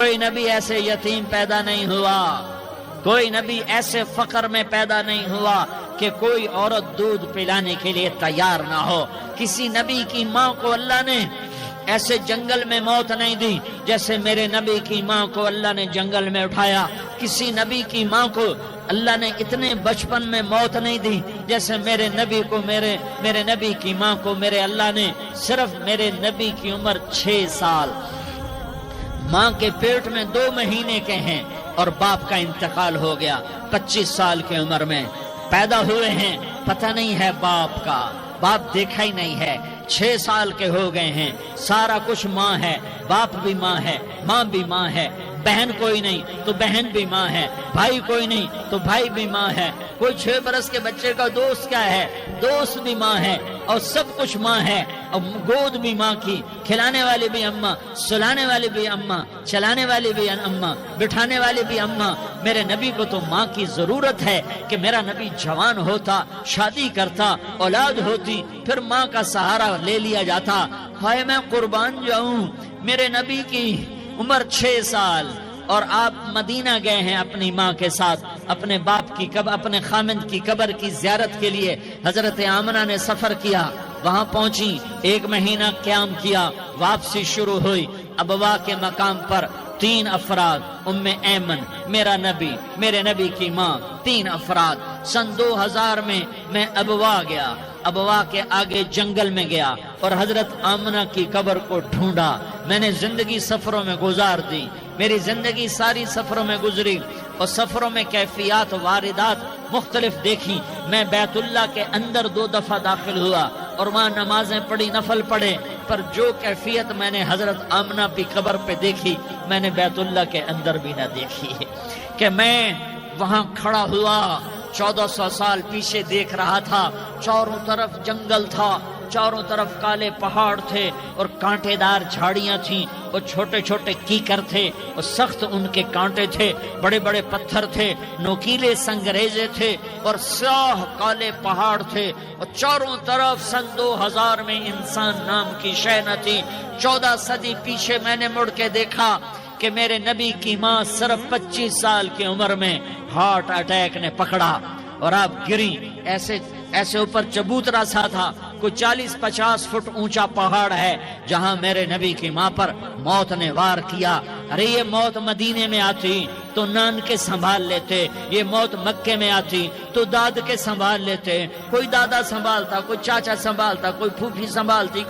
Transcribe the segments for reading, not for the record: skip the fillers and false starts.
کوئی نبی ایسے یتیم پیدا نہیں ہوا، کوئی نبی ایسے فقر میں پیدا نہیں ہوا کہ کوئی عورت دودھ پلانے کے لیے تیار نہ ہو۔ کسی نبی کی ماں کو اللہ نے ایسے جنگل میں موت نہیں دی جیسے میرے نبی کی ماں کو اللہ نے جنگل میں اٹھایا۔ کسی نبی کی ماں کو اللہ نے اتنے بچپن میں موت نہیں دی جیسے میرے نبی کو میرے نبی کی ماں کو میرے اللہ نے صرف میرے نبی کی عمر 6 سال، ماں کے پیٹ میں 2 مہینے کے ہیں اور باپ کا انتقال ہو گیا 25 سال کی عمر میں پیدا ہوئے ہیں، پتہ نہیں ہے باپ کا، باپ دیکھا ہی نہیں ہے، 6 سال کے ہو گئے ہیں، سارا کچھ ماں ہے، باپ بھی ماں ہے، ماں بھی ماں ہے، بہن کوئی نہیں تو بہن بھی ماں ہے، بھائی کوئی نہیں تو بھائی بھی ماں ہے، کوئی 6 برس کے بچے کا دوست کیا ہے، دوست بھی ماں ہے، اور سب کچھ ماں ہے، اور گود بھی ماں کی، کھلانے والی بھی اماں، سلانے والی بھی اماں، چلانے والی بھی اماں، بٹھانے والی بھی اماں۔ میرے نبی کو تو ماں کی ضرورت ہے کہ میرا نبی جوان ہوتا، شادی کرتا، اولاد ہوتی، پھر ماں کا سہارا لے لیا جاتا۔ ہائے میں قربان جاؤں، میرے نبی کی عمر 6 سال اور آپ مدینہ گئے ہیں اپنی ماں کے ساتھ، اپنے باپ کی اپنے خامند کی قبر کی زیارت کے لیے حضرت آمنہ نے سفر کیا، وہاں پہنچی، 1 مہینہ قیام کیا، واپسی شروع ہوئی۔ ابوا کے مقام پر 3 افراد، ام ایمن، میرا نبی، میرے نبی کی ماں، 3 افراد۔ سن 2000 میں ابوا گیا، ابوا کے آگے جنگل میں گیا اور حضرت آمنہ کی قبر کو ڈھونڈا۔ میں نے زندگی سفروں میں گزار دی، میری زندگی ساری سفروں میں گزری اور سفروں میں کیفیات واردات مختلف دیکھی۔ میں بیت اللہ کے اندر 2 دفعہ داخل ہوا اور وہاں نمازیں پڑھی، نفل پڑھے، پر جو کیفیت میں نے حضرت آمنہ کی قبر پہ دیکھی میں نے بیت اللہ کے اندر بھی نہ دیکھی کہ میں وہاں کھڑا ہوا 1400 سال پیچھے دیکھ رہا تھا، چاروں طرف جنگل تھا، چاروں طرف کالے پہاڑ تھے اور کانٹے دار جھاڑیاں تھیں اور چھوٹے چھوٹے کیکر تھے اور سخت ان کے کانٹے تھے، بڑے بڑے پتھر تھے، نوکیلے سنگریزے تھے اور سیاہ کالے پہاڑ تھے اور چاروں طرف سن 2000 میں انسان نام کی شے نہ تھی۔ 14 صدی پیچھے میں نے مڑ کے دیکھا کہ میرے نبی کی ماں صرف 25 سال کی عمر میں ہارٹ اٹیک نے پکڑا اور آپ گری، ایسے اوپر چبوترا سا تھا، کوئی 40-50 فٹ اونچا پہاڑ ہے جہاں میرے نبی کی ماں پر موت نے وار کیا۔ ارے یہ موت مدینے میں آتی تو نان کے سنبھال لیتے، یہ موت مکے میں آتی تو داد کے سنبھال لیتے، کوئی دادا سنبھالتا، کوئی چاچا سنبھالتا، کوئی پھوپھی سنبھالتی،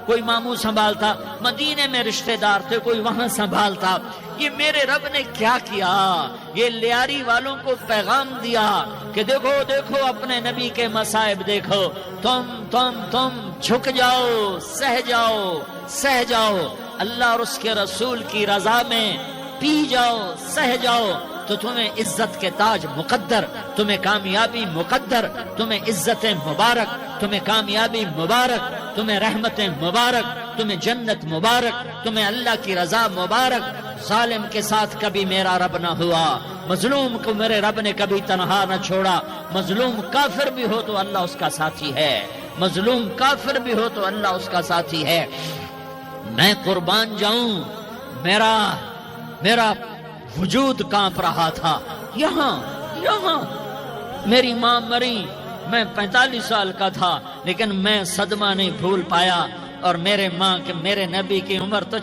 کوئی ماموں سنبھالتا، مدینے میں رشتہ دار تھے، کوئی وہاں سنبھالتا۔ یہ میرے رب نے کیا کیا؟ یہ لیاری والوں کو پیغام دیا کہ دیکھو دیکھو اپنے نبی کے مصائب دیکھو، تم جھک جاؤ، سہ جاؤ، اللہ اور اس کے رسول کی رضا میں پی جاؤ، سہ جاؤ، تو تمہیں عزت کے تاج مقدر، تمہیں کامیابی مقدر، تمہیں عزت مبارک، تمہیں کامیابی مبارک، تمہیں رحمت مبارک، تمہیں جنت مبارک، تمہیں اللہ کی رضا مبارک۔ ظالم کے ساتھ کبھی میرا رب نہ ہوا، مظلوم کو میرے رب نے کبھی تنہا نہ چھوڑا۔ مظلوم کافر بھی ہو تو اللہ اس کا ساتھی ہے، مظلوم کافر بھی ہو تو اللہ اس کا ساتھی ہے۔ میں قربان جاؤں، میرا وجود کانپ رہا تھا۔ یہاں میری ماں مری، میں 45 سال کا تھا لیکن میں صدمہ نہیں بھول پایا، اور میرے نبی کی عمر تو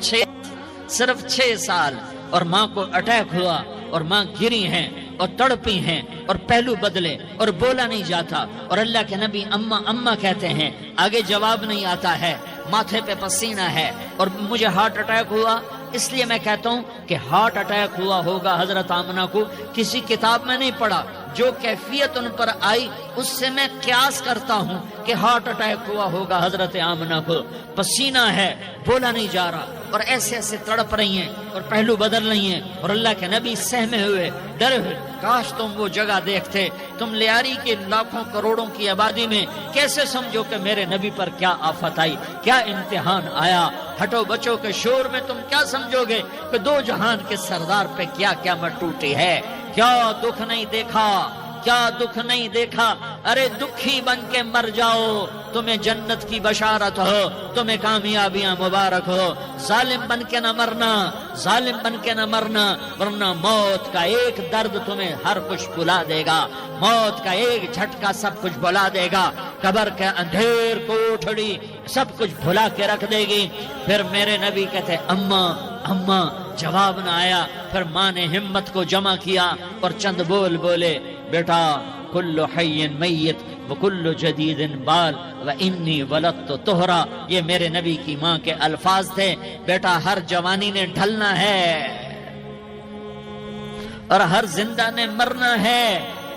صرف 6 سال، اور ماں کو اٹیک ہوا اور ماں گری ہیں اور تڑپی ہیں اور پہلو بدلے اور بولا نہیں جاتا، اور اللہ کے نبی اماں کہتے ہیں، آگے جواب نہیں آتا ہے، ماتھے پہ پسینہ ہے، اور مجھے ہارٹ اٹیک ہوا۔ اس لیے میں کہتا ہوں کہ ہارٹ اٹیک ہوا ہوگا حضرت آمنہ کو، کسی کتاب میں نہیں پڑھا، جو کیفیت ان پر آئی اس سے میں قیاس کرتا ہوں کہ ہارٹ اٹیک ہوا ہوگا حضرت آمنہ کو۔ پسینہ ہے، بولا نہیں جا رہا، اور ایسے تڑپ رہی ہیں اور پہلو بدل رہی ہیں، اور اللہ کے نبی سہمے ہوئے، ڈرے ہوئے۔ کاش تم وہ جگہ دیکھتے، تم لیاری کے لاکھوں کروڑوں کی آبادی میں کیسے سمجھو کہ میرے نبی پر کیا آفت آئی، کیا امتحان آیا۔ ہٹو بچوں کے شور میں تم کیا سمجھو گے کہ 2 جہان کے سردار پہ کیا قیامت ٹوٹی ہے، کیا دکھ نہیں دیکھا، کیا دکھ نہیں دیکھا؟ ارے دکھی بن کے مر جاؤ، تمہیں جنت کی بشارت ہو، تمہیں کامیابیاں مبارک ہو۔ ظالم بن کے نہ مرنا، ظالم بن کے نہ مرنا، ورنہ موت کا ایک درد تمہیں ہر کچھ بھلا دے گا، موت کا ایک جھٹکا سب کچھ بھلا دے گا، قبر کے اندھیر کوٹھڑی سب کچھ بھلا کے رکھ دے گی۔ پھر میرے نبی کہتے اماں اماں، جواب نہ آیا۔ پھر ماں نے ہمت کو جمع کیا اور چند بول بولے، بیٹا کل حی میت وکل جدید بال وانی ولدت طہرا، یہ میرے نبی کی ماں کے الفاظ تھے۔ بیٹا ہر جوانی نے ڈھلنا ہے اور ہر زندہ نے مرنا ہے۔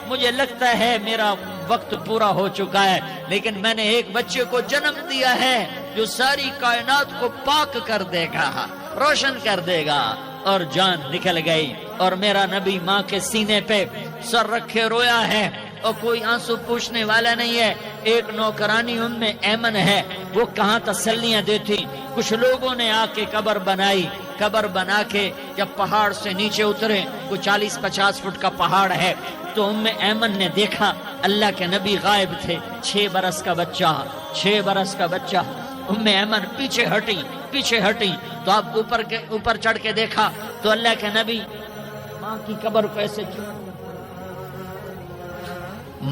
مجھے لگتا ہے میرا وقت پورا ہو چکا ہے، لیکن میں نے ایک بچے کو جنم دیا ہے جو ساری کائنات کو پاک کر دے گا، روشن کر دے گا۔ اور جان نکل گئی، اور میرا نبی ماں کے سینے پہ سر رکھے رویا ہے، اور کوئی آنسو پوچھنے والا نہیں ہے۔ ایک نوکرانی ام ایمن ہے، وہ کہاں تسلیاں دیتی۔ کچھ لوگوں نے آ کے قبر بنائی، قبر بنا کے جب پہاڑ سے نیچے اترے، کوئی 40-50 فٹ کا پہاڑ ہے، تو ام ایمن نے دیکھا اللہ کے نبی غائب تھے، 6 برس کا بچہ، 6 برس کا بچہ۔ ام ایمن پیچھے ہٹی تو آپ اوپر چڑھ کے دیکھا تو اللہ کے نبی ماں کی قبر کو ایسے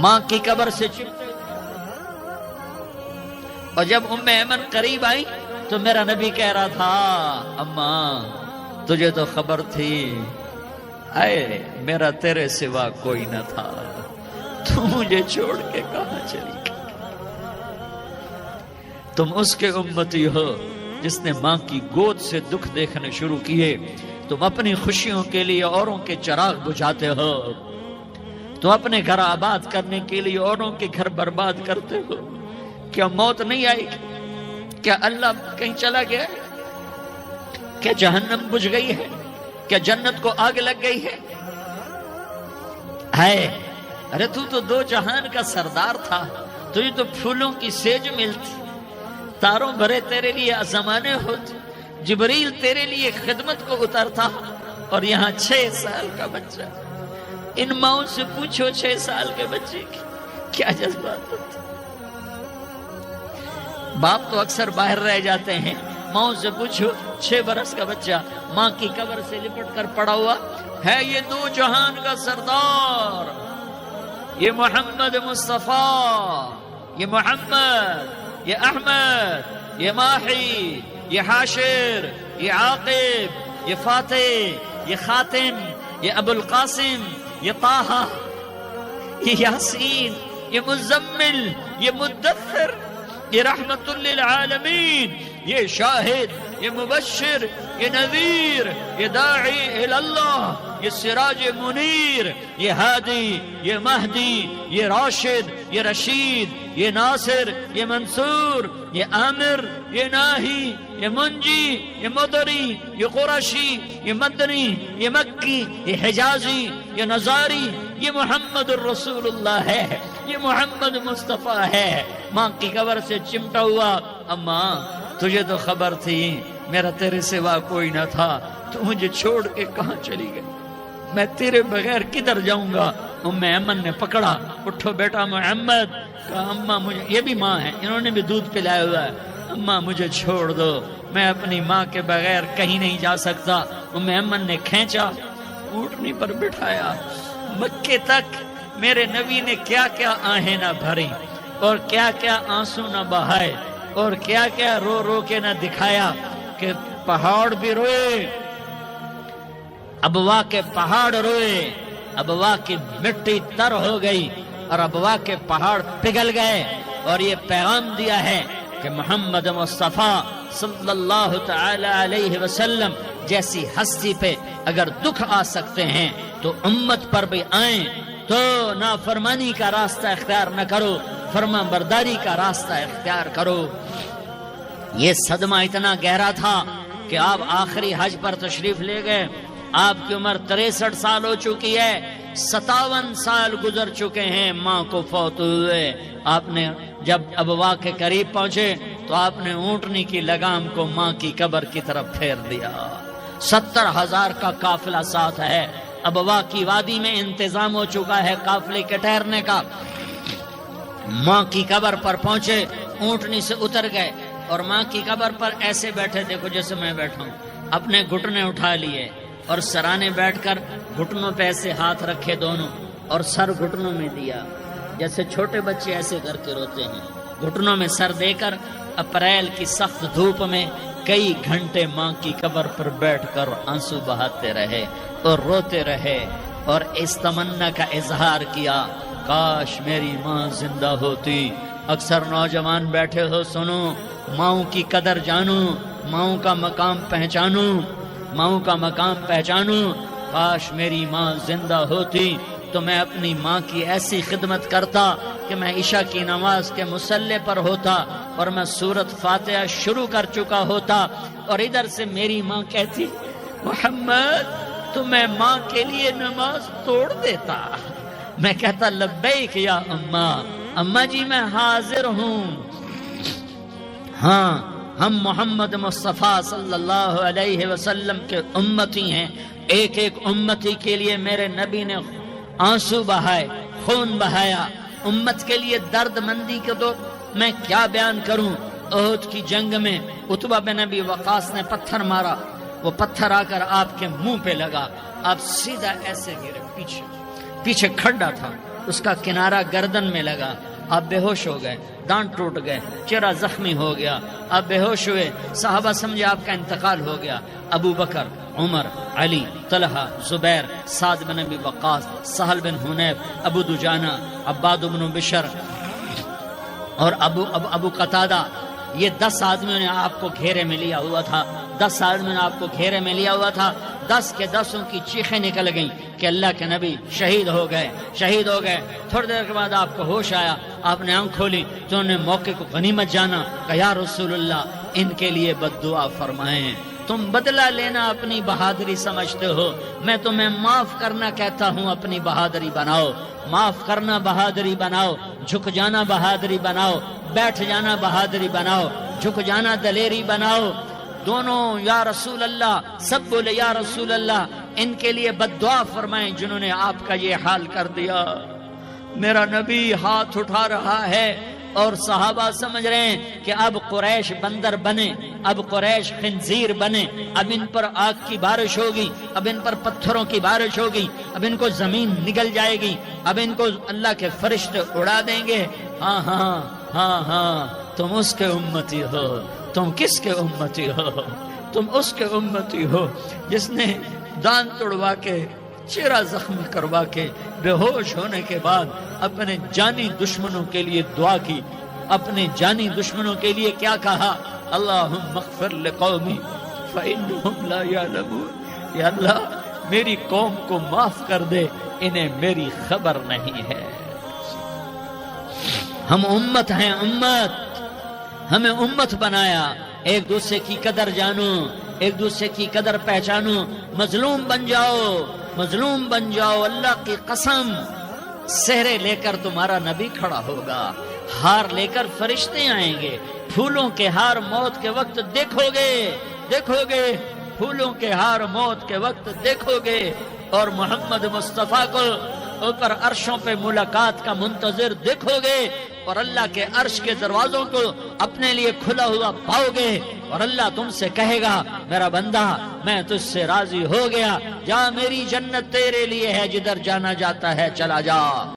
ماں کی قبر سے چپتے، اور جب ام ایمن قریب آئی تو میرا نبی کہہ رہا تھا اماں تجھے تو خبر تھی، اے میرا تیرے سوا کوئی نہ تھا، تو مجھے چھوڑ کے کہاں چلی گئی؟ تم اس کے امتی ہو جس نے ماں کی گود سے دکھ دیکھنے شروع کیے، تم اپنی خوشیوں کے لیے اوروں کے چراغ بجھاتے ہو، تم اپنے گھر آباد کرنے کے لیے اوروں کے گھر برباد کرتے ہو۔ کیا موت نہیں آئی؟ کیا اللہ کہیں چلا گیا؟ کیا جہنم بجھ گئی ہے؟ کیا جنت کو آگ لگ گئی ہے؟ ارے تو 2 جہان کا سردار تھا، تجھے تو پھولوں کی سیج ملتی، تاروں بھرے تیرے لیے زمانے ہوتے، جبریل تیرے لیے خدمت کو اترتا، اور یہاں 6 سال کا بچہ۔ ان ماؤں سے پوچھو 6 سال کے بچے کی کیا جذبات ہوتے۔ باپ تو اکثر باہر رہ جاتے ہیں، ماؤں سے پوچھو 6 برس کا بچہ ماں کی قبر سے لپٹ کر پڑا ہوا ہے، یہ 2 جہان کا سردار، یہ محمد مصطفیٰ، یہ محمد، یہ احمد، یہ ماحی، یہ حاشر، یہ عاقب، یہ فاتح، یہ خاتم، یہ ابو القاسم، یہ طہ، یہ یاسین، یہ مزمل، یہ مدثر، یہ رحمت للعالمین، یہ شاہد، یہ مبشر، یہ نذیر، یہ داعی اللہ، یہ سراج منیر، یہ ہادی، یہ مہدی، یہ راشد، یہ رشید، یہ ناصر، یہ منصور، یہ عامر، یہ ناہی، یہ منجی، یہ مدری، یہ قرشی، یہ مدنی، یہ مکی، یہ حجازی، یہ نظاری، یہ محمد الرسول اللہ ہے، یہ محمد مصطفیٰ ہے۔ ماں کی قبر سے چمٹا ہوا، اماں تجھے تو خبر تھی میرا تیرے سوا کوئی نہ تھا، تو مجھے چھوڑ کے کہاں چلی گئی؟ میں تیرے بغیر کدھر جاؤں گا؟ ام ایمن نے پکڑا، اٹھو بیٹا محمد، کہا اماں مجھے، یہ بھی ماں ہے، انہوں نے بھی دودھ پلایا ہوا ہے، اماں مجھے چھوڑ دو، میں اپنی ماں کے بغیر کہیں نہیں جا سکتا۔ ام ایمن نے کھینچا، اونٹنی پر بٹھایا، مکے تک میرے نبی نے کیا کیا آہیں نہ بھری، اور کیا کیا آنسو نہ بہائے، اور کیا کیا رو رو کے نہ دکھایا کہ پہاڑ بھی روئے، ابوا کے پہاڑ روئے، ابوا کی مٹی تر ہو گئی، اور ابوا کے پہاڑ پگھل گئے، اور یہ پیغام دیا ہے کہ محمد مصطفیٰ صلی اللہ تعالی علیہ وسلم جیسی ہستی پہ اگر دکھ آ سکتے ہیں تو امت پر بھی آئیں، تو نافرمانی کا راستہ اختیار نہ کرو، فرما برداری کا راستہ اختیار کرو۔ یہ صدمہ اتنا گہرا تھا کہ آپ آخری حج پر تشریف لے گئے، آپ کی عمر 63 سال ہو چکی ہے، 57 سال گزر چکے ہیں ماں کو فوت ہوئے۔ آپ نے جب ابوا کے قریب پہنچے تو آپ نے اونٹنی کی لگام کو ماں کی قبر کی طرف پھیر دیا۔ 70,000 کا قافلہ ساتھ ہے، ابوا کی وادی میں انتظام ہو چکا ہے قافلے کے ٹھہرنے کا۔ ماں کی قبر پر پہنچے، اونٹنی سے اتر گئے اور ماں کی قبر پر ایسے بیٹھے، دیکھو جیسے میں بیٹھا ہوں، اپنے گھٹنے اٹھا لیے اور سرانے بیٹھ کر گھٹنوں پہ ایسے ہاتھ رکھے دونوں اور سر گھٹنوں میں دیا، جیسے چھوٹے بچے ایسے کر کے روتے ہیں، گھٹنوں میں سر دے کر اپریل کی سخت دھوپ میں کئی گھنٹے ماں کی قبر پر بیٹھ کر آنسو بہاتے رہے اور روتے رہے اور اس تمنا کا اظہار کیا، کاش میری ماں زندہ ہوتی۔ اکثر نوجوان بیٹھے ہو، سنو، ماؤں کی قدر جانو، ماؤں کا مقام پہچانو، ماؤں کا مقام پہچانو۔ کاش میری ماں زندہ ہوتی تو میں اپنی ماں کی ایسی خدمت کرتا کہ میں عشاء کی نماز کے مصلی پر ہوتا اور میں سورۃ فاتحہ شروع کر چکا ہوتا اور ادھر سے میری ماں کہتی، محمد تو میں ماں کے لیے نماز توڑ دیتا۔ میں کہتا، لبیک یا اماں، اماں جی میں حاضر ہوں۔ ہاں، ہم محمد مصطفیٰ صلی اللہ علیہ وسلم کے امتی ہیں، ایک ایک امتی کے لیے میرے نبی نے آنسو بہائے، خون بہایا، امت کے لیے درد مندی کے تو میں کیا بیان کروں۔ احد کی جنگ میں عتبہ بن ابی وقاص نے پتھر مارا، وہ پتھر آ کر آپ کے منہ پہ لگا، آپ سیدھا ایسے گرے، پیچھے کھڈا تھا، اس کا کنارہ گردن میں لگا، آپ بے ہوش ہو گئے، دانت ٹوٹ گئے، چہرہ زخمی ہو گیا، آپ بے ہوش ہوئے، صحابہ سمجھے آپ کا انتقال ہو گیا۔ ابو بکر، عمر، علی، طلحہ، زبیر، سعد بن ابی وقاص، سہل بن حنیف، ابو دجانہ، عباد بن بشر اور ابو قتادہ، یہ 10 آدمیوں نے آپ کو گھیرے میں لیا ہوا تھا، 10 آدمیوں نے آپ کو گھیرے میں لیا ہوا تھا۔ 10 کے 10 کی چیخیں نکل گئیں کہ اللہ کے نبی شہید ہو گئے، شہید ہو گئے۔ تھوڑی دیر کے بعد آپ کو ہوش آیا، آپ نے آنکھ کھولی تو انہوں نے موقع کو غنیمت جانا کہ یا رسول اللہ ان کے لیے بد دعا فرمائیں، تم بدلہ لینا اپنی بہادری سمجھتے ہو، میں تمہیں معاف کرنا کہتا ہوں، اپنی بہادری بناؤ، معاف کرنا بہادری بناؤ، جھک جانا بہادری بناؤ، بیٹھ جانا بہادری بناؤ، جھک جانا دلیری بناؤ۔ دونوں یا رسول اللہ، سب بولے یا رسول اللہ، ان کے لیے بد دعا فرمائیں جنہوں نے آپ کا یہ حال کر دیا۔ میرا نبی ہاتھ اٹھا رہا ہے اور صحابہ سمجھ رہے ہیں کہ اب قریش بندر بنے، اب قریش خنزیر بنے، اب ان پر آگ کی بارش ہوگی، اب ان پر پتھروں کی بارش ہوگی، اب ان کو زمین نگل جائے گی، اب ان کو اللہ کے فرشتے اڑا دیں گے۔ ہاں ہاں ہاں ہاں، تم اس کے امتی ہو۔ تم کس کے امتی ہو؟ تم اس کے امتی ہو جس نے دان توڑوا کے، چہرہ زخمی کروا کے، بے ہوش ہونے کے بعد اپنے جانی دشمنوں کے لیے دعا کی، اپنے جانی دشمنوں کے لیے کیا کہا؟ اللہم اغفر لقومی فإنہم لا یعلمون، یا اللہ میری قوم کو معاف کر دے، انہیں میری خبر نہیں ہے۔ ہم امت ہیں، امت، ہمیں امت بنایا۔ ایک دوسرے کی قدر جانو، ایک دوسرے کی قدر پہچانو، مظلوم بن جاؤ، مظلوم بن جاؤ۔ اللہ کی قسم، سہرے لے کر تمہارا نبی کھڑا ہوگا، ہار لے کر فرشتے آئیں گے، پھولوں کے ہار موت کے وقت دیکھو گے، دیکھو گے، پھولوں کے ہار موت کے وقت دیکھو گے، اور محمد مصطفیٰ کو اوپر عرشوں پہ ملاقات کا منتظر دیکھو گے، اور اللہ کے عرش کے دروازوں کو اپنے لیے کھلا ہوا پاؤ گے، اور اللہ تم سے کہے گا میرا بندہ میں تجھ سے راضی ہو گیا، جا میری جنت تیرے لیے ہے، جدھر جانا جاتا ہے چلا جا۔